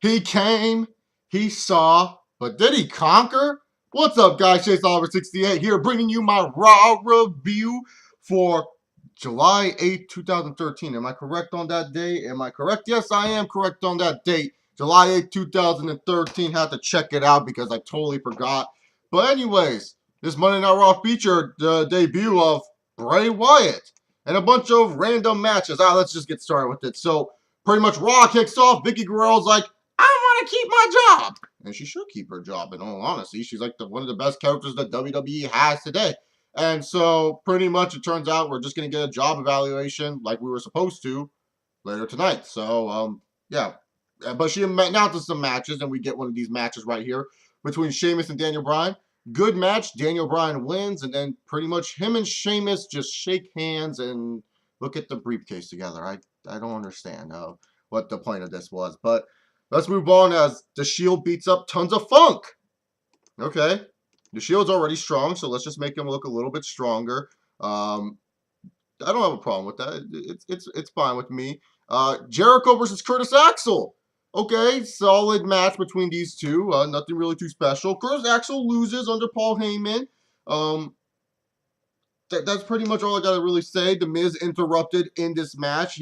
He came, he saw, but did he conquer? What's up, guys? Chase Oliver 68 here, bringing you my Raw review for July 8th, 2013. Am I correct on that date? Am I correct? Yes, I am correct on that date. July 8th, 2013. Had to check it out because I totally forgot. But anyways, this Monday Night Raw featured the debut of Bray Wuyatt and a bunch of random matches. Let's just get started with it. So, pretty much Raw kicks off. Vickie Guerrero's like, I want to keep my job. And she should keep her job, in all honesty. She's like one of the best characters that WWE has today. And so, pretty much, it turns out we're just going to get a job evaluation like we were supposed to later tonight. So, yeah. But she announces some matches, and we get one of these matches right here between Sheamus and Daniel Bryan. Good match. Daniel Bryan wins, and then pretty much him and Sheamus just shake hands and look at the briefcase together. I don't understand what the point of this was, but let's move on as the Shield beats up Tons of Funk. Okay. The Shield's already strong, so let's just make him look a little bit stronger. I don't have a problem with that. It's fine with me. Jericho versus Curtis Axel. Okay, solid match between these two. Nothing really too special. Curtis Axel loses under Paul Heyman. That's pretty much all I gotta really say. The Miz interrupted in this match.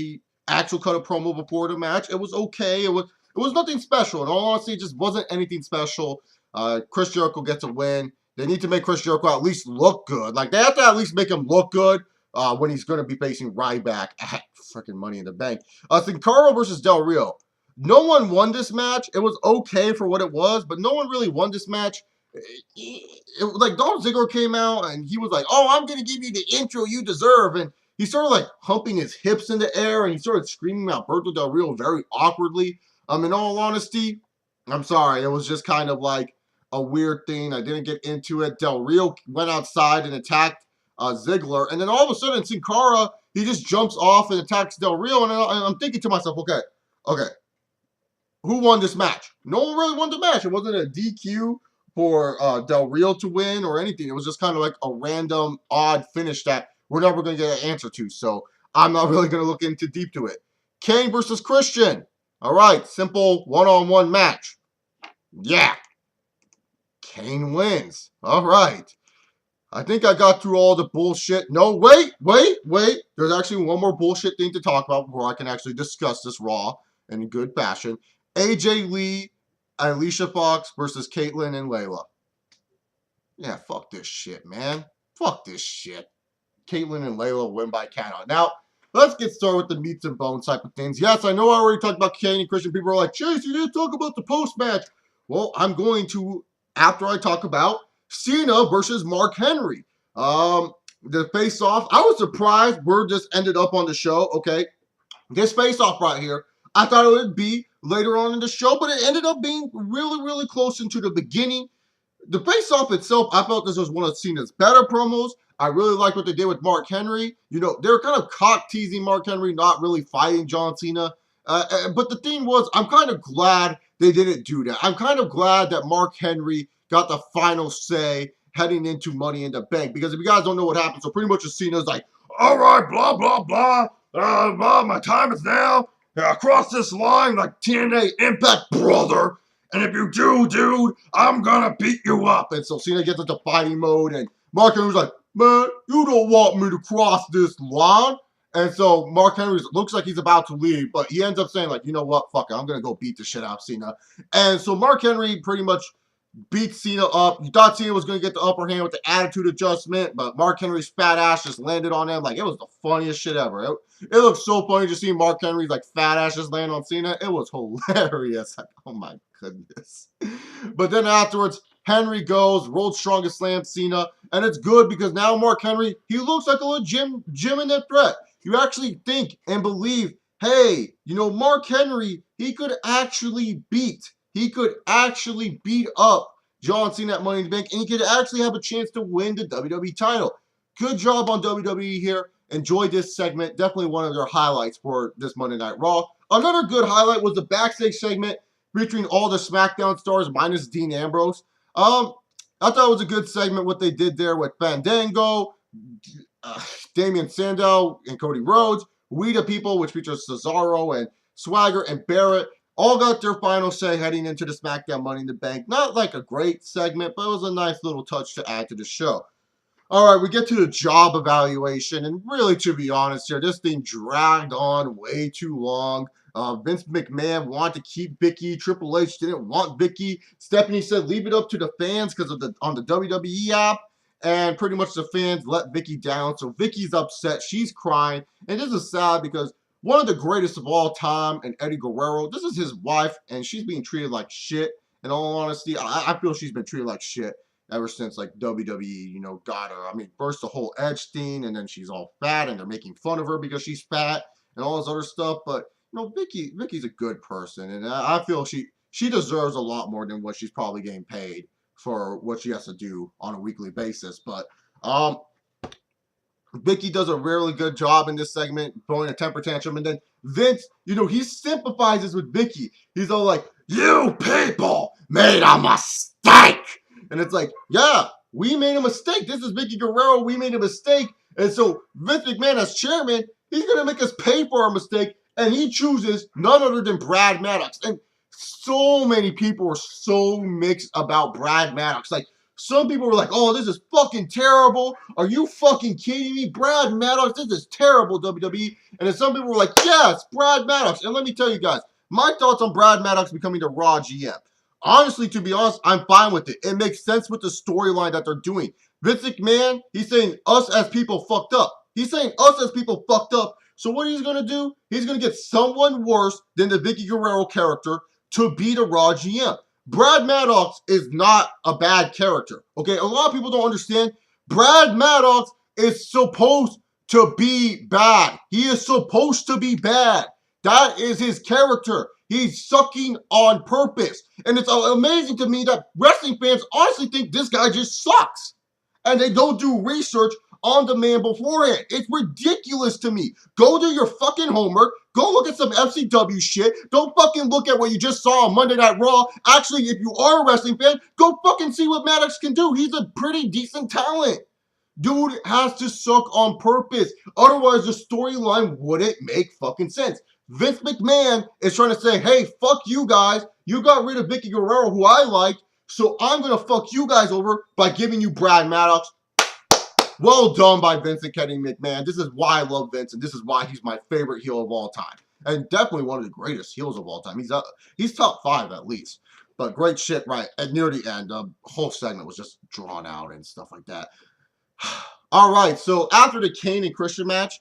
Axel cut a promo before the match. It was okay. It was nothing special. In all honesty, it just wasn't anything special. Chris Jericho gets a win. They need to make Chris Jericho at least look good. Like, they have to at least make him look good when he's going to be facing Ryback at freaking Money in the Bank. Sin Cara versus Del Rio. No one won this match. It was okay for what it was, but no one really won this match. Like, Dolph Ziggler came out, and he was like, oh, I'm going to give you the intro you deserve. And he started, like, humping his hips in the air, and he started screaming Alberto Del Rio very awkwardly. In all honesty, I'm sorry. It was just kind of like a weird thing. I didn't get into it. Del Rio went outside and attacked Ziggler. And then all of a sudden, Sin Cara, he just jumps off and attacks Del Rio. And I'm thinking to myself, okay, who won this match? No one really won the match. It wasn't a DQ for Del Rio to win or anything. It was just kind of like a random, odd finish that we're never going to get an answer to. So I'm not really going to look into deep to it. Kane versus Christian. All right, simple one-on-one match. Yeah. Kane wins. All right. I think I got through all the bullshit. No, wait. There's actually one more bullshit thing to talk about before I can actually discuss this Raw in good fashion. AJ Lee and Alicia Fox versus Caitlyn and Layla. Yeah, fuck this shit, man. Fuck this shit. Caitlyn and Layla win by countout. Now, let's get started with the meats and bones type of things. Yes, I know I already talked about Kane and Christian. People are like, Chase, you didn't talk about the post-match. Well, I'm going to after I talk about Cena versus Mark Henry. The face-off, I was surprised where this ended up on the show, okay? This face-off right here, I thought it would be later on in the show, but it ended up being really, really close into the beginning. The face-off itself, I felt this was one of Cena's better promos. I really liked what they did with Mark Henry. You know, they were kind of cock-teasing Mark Henry, not really fighting John Cena. But the thing was, I'm kind of glad they didn't do that. I'm kind of glad that Mark Henry got the final say heading into Money in the Bank. Because if you guys don't know what happened, so pretty much Cena's like, all right, blah, blah, blah. My time is now. Cross this line like TNA Impact, brother. And if you do, dude, I'm going to beat you up. And so Cena gets into fighting mode. And Mark Henry's like, man, you don't want me to cross this line. And so Mark Henry looks like he's about to leave, but he ends up saying, like, you know what, fuck it, I'm going to go beat the shit out of Cena. And so Mark Henry pretty much beats Cena up. You thought Cena was going to get the upper hand with the attitude adjustment, but Mark Henry's fat ass just landed on him. Like, it was the funniest shit ever. It looked so funny to see Mark Henry's, like, fat ass just land on Cena. It was hilarious. Like, oh, my goodness. But then afterwards, Henry goes, World's Strongest Slam Cena, and it's good because now Mark Henry, he looks like a legitimate threat. You actually think and believe, hey, you know, Mark Henry, he could actually beat up John Cena at Money in the Bank, and he could actually have a chance to win the WWE title. Good job on WWE here. Enjoyed this segment. Definitely one of their highlights for this Monday Night Raw. Another good highlight was the backstage segment featuring all the SmackDown stars minus Dean Ambrose. I thought it was a good segment what they did there with Fandango, Damian Sandow and Cody Rhodes, We the People, which features Cesaro and Swagger and Barrett. all got their final say heading into the SmackDown Money in the Bank. Not like a great segment, but it was a nice little touch to add to the show. All right, we get to the job evaluation, and really, to be honest here, this thing dragged on way too long. Vince McMahon wanted to keep Vickie. Triple H didn't want Vickie. Stephanie said leave it up to the fans because of on the WWE app, and pretty much the fans let Vickie down. So Vickie's upset. She's crying, and this is sad because one of the greatest of all time, and Eddie Guerrero, this is his wife, and she's being treated like shit. In all honesty, I feel she's been treated like shit ever since like WWE, got her. I mean, first the whole Edge thing, and then she's all fat, and they're making fun of her because she's fat and all this other stuff. But Vickie's a good person, and I feel she deserves a lot more than what she's probably getting paid for what she has to do on a weekly basis. But Vickie does a really good job in this segment, throwing a temper tantrum, and then Vince, he sympathizes with Vickie. He's all like, "You people made a mistake." And it's like, yeah, we made a mistake. This is Vickie Guerrero. We made a mistake. And so Vince McMahon, as chairman, he's going to make us pay for our mistake. And he chooses none other than Brad Maddox. And so many people were so mixed about Brad Maddox. Like, some people were like, oh, this is fucking terrible. Are you fucking kidding me? Brad Maddox, this is terrible, WWE. And then some people were like, yes, Brad Maddox. And let me tell you guys, my thoughts on Brad Maddox becoming the Raw GM. Honestly, to be honest, I'm fine with it. It makes sense with the storyline that they're doing. Vince McMahon, he's saying us as people fucked up. He's saying us as people fucked up. So what he's going to do, he's going to get someone worse than the Vickie Guerrero character to be the Raw GM. Brad Maddox is not a bad character. Okay, a lot of people don't understand. Brad Maddox is supposed to be bad. He is supposed to be bad. That is his character. He's sucking on purpose. And it's amazing to me that wrestling fans honestly think this guy just sucks. And they don't do research on the man beforehand. It's ridiculous to me. Go do your fucking homework. Go look at some FCW shit. Don't fucking look at what you just saw on Monday Night Raw. Actually, if you are a wrestling fan, go fucking see what Maddox can do. He's a pretty decent talent. Dude has to suck on purpose. Otherwise, the storyline wouldn't make fucking sense. Vince McMahon is trying to say, hey, fuck you guys. You got rid of Vickie Guerrero, who I like, so I'm going to fuck you guys over by giving you Brad Maddox. Well done by Vince and Kenny McMahon. This is why I love Vince, and this is why he's my favorite heel of all time. And definitely one of the greatest heels of all time. He's top 5 at least. But great shit right at near the end. The whole segment was just drawn out and stuff like that. All right, so after the Kane and Christian match,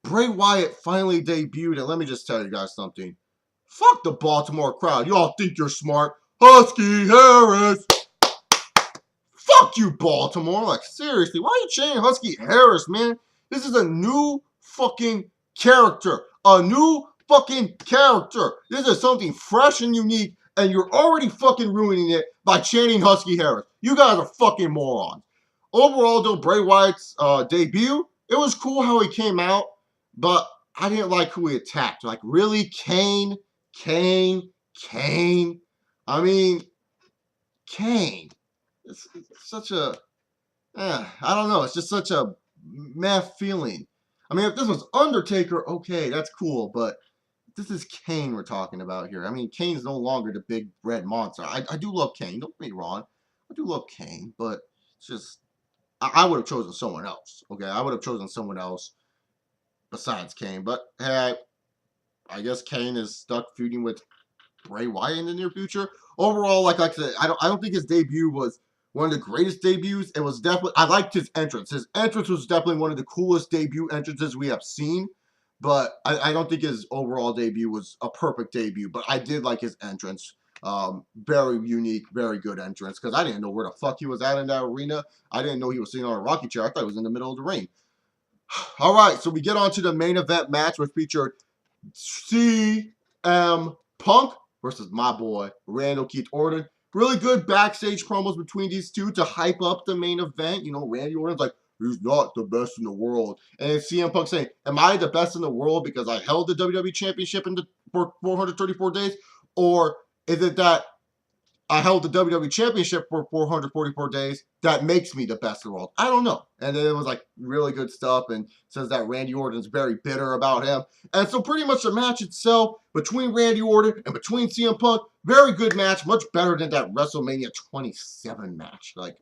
Bray Wyatt finally debuted, and let me just tell you guys something. Fuck the Baltimore crowd. Y'all think you're smart. Husky Harris. Fuck you, Baltimore. Like, seriously, why are you chanting Husky Harris, man? This is a new fucking character. A new fucking character. This is something fresh and unique, and you're already fucking ruining it by chanting Husky Harris. You guys are fucking morons. Overall, though, Bray Wyatt's debut, it was cool how he came out. But I didn't like who he attacked. Like, really? Kane? I mean, Kane. It's such a, I don't know. It's just such a meh feeling. I mean, if this was Undertaker, okay, that's cool. But this is Kane we're talking about here. I mean, Kane's no longer the big red monster. I do love Kane. Don't get me wrong. I do love Kane. But it's just, I would have chosen someone else. Okay, I would have chosen someone else besides Kane. But hey, I guess Kane is stuck feuding with Bray Wyatt in the near future. Overall, like I said, I don't think his debut was one of the greatest debuts. It was definitely, I liked his entrance. His entrance was definitely one of the coolest debut entrances we have seen. But I don't think his overall debut was a perfect debut. But I did like his entrance. Very unique, very good entrance. Because I didn't know where the fuck he was at in that arena. I didn't know he was sitting on a rocking chair. I thought he was in the middle of the ring. All right, so we get on to the main event match, which featured CM Punk versus my boy, Randall Keith Orton. Really good backstage promos between these two to hype up the main event. Randy Orton's like, he's not the best in the world. And CM Punk saying, am I the best in the world because I held the WWE Championship for 434 days? Or is it that I held the WWE Championship for 444 days. That makes me the best in the world. I don't know. And then it was like really good stuff and says that Randy Orton's very bitter about him. And so pretty much the match itself between Randy Orton and between CM Punk, very good match, much better than that WrestleMania 27 match. Like,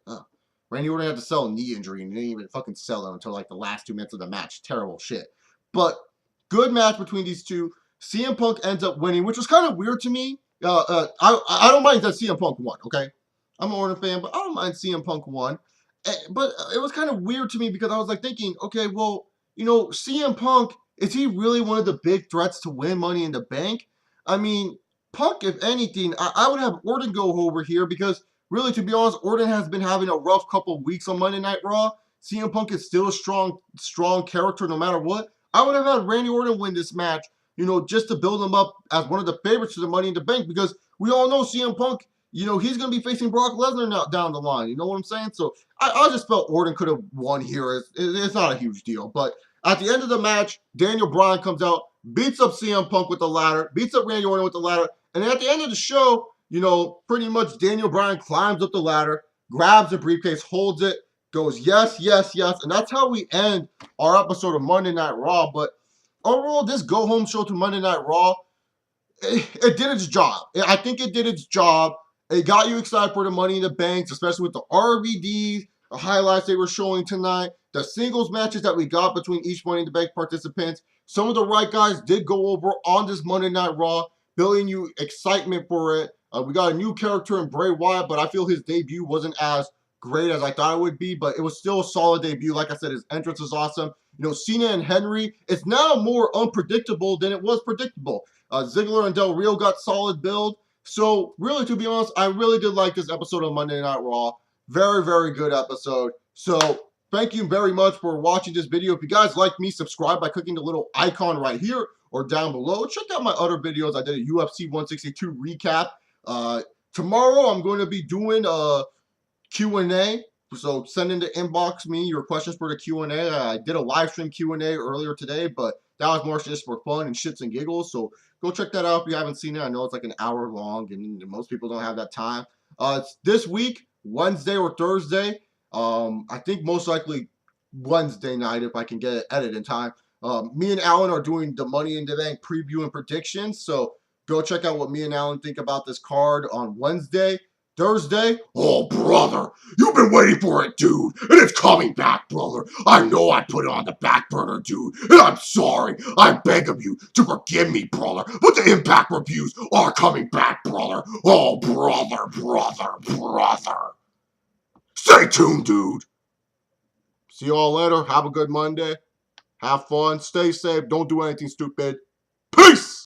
Randy Orton had to sell a knee injury and didn't even fucking sell it until like the last 2 minutes of the match. Terrible shit. But good match between these two. CM Punk ends up winning, which was kind of weird to me. I don't mind that CM Punk won, okay? I'm an Orton fan, but I don't mind CM Punk won. But it was kind of weird to me because I was like thinking, okay, well, CM Punk, is he really one of the big threats to win Money in the Bank? I mean, Punk, if anything, I would have Orton go over here because really, to be honest, Orton has been having a rough couple of weeks on Monday Night Raw. CM Punk is still a strong character no matter what. I would have had Randy Orton win this match, just to build him up as one of the favorites to the Money in the Bank because we all know CM Punk, he's going to be facing Brock Lesnar now down the line. You know what I'm saying? So I just felt Orton could have won here. It's not a huge deal. But at the end of the match, Daniel Bryan comes out, beats up CM Punk with the ladder, beats up Randy Orton with the ladder. And then at the end of the show, pretty much Daniel Bryan climbs up the ladder, grabs the briefcase, holds it, goes, yes, yes, yes. And that's how we end our episode of Monday Night Raw. But overall, this go-home show to Monday Night Raw, it did its job. I think it did its job. It got you excited for the Money in the Banks, especially with the RVDs, the highlights they were showing tonight, the singles matches that we got between each Money in the Bank participants. Some of the right guys did go over on this Monday Night Raw, building you excitement for it. We got a new character in Bray Wyatt, but I feel his debut wasn't as great as I thought it would be, but it was still a solid debut. Like I said, his entrance is awesome. Cena and Henry, it's now more unpredictable than it was predictable. Ziggler and Del Rio got solid build. So really, to be honest, I really did like this episode of Monday Night Raw. Very, very good episode. So thank you very much for watching this video. If you guys like me, subscribe by clicking the little icon right here or down below. Check out my other videos. I did a UFC 162 recap. Tomorrow I'm going to be doing a Q&A. So send in the inbox me your questions for the Q&A. I did a live stream Q&A earlier today, but that was more just for fun and shits and giggles. So go check that out if you haven't seen it. I know it's like an hour long and most people don't have that time. It's this week, Wednesday or Thursday. I think most likely Wednesday night if I can get it edited in time. Me and Alan are doing the Money in the Bank preview and predictions. So go check out what me and Alan think about this card on Wednesday. Thursday? Oh, brother, you've been waiting for it, dude, and it's coming back, brother. I know I put it on the back burner, dude, and I'm sorry. I beg of you to forgive me, brother, but the Impact reviews are coming back, brother. Oh, brother. Stay tuned, dude. See you all later. Have a good Monday. Have fun. Stay safe. Don't do anything stupid. Peace!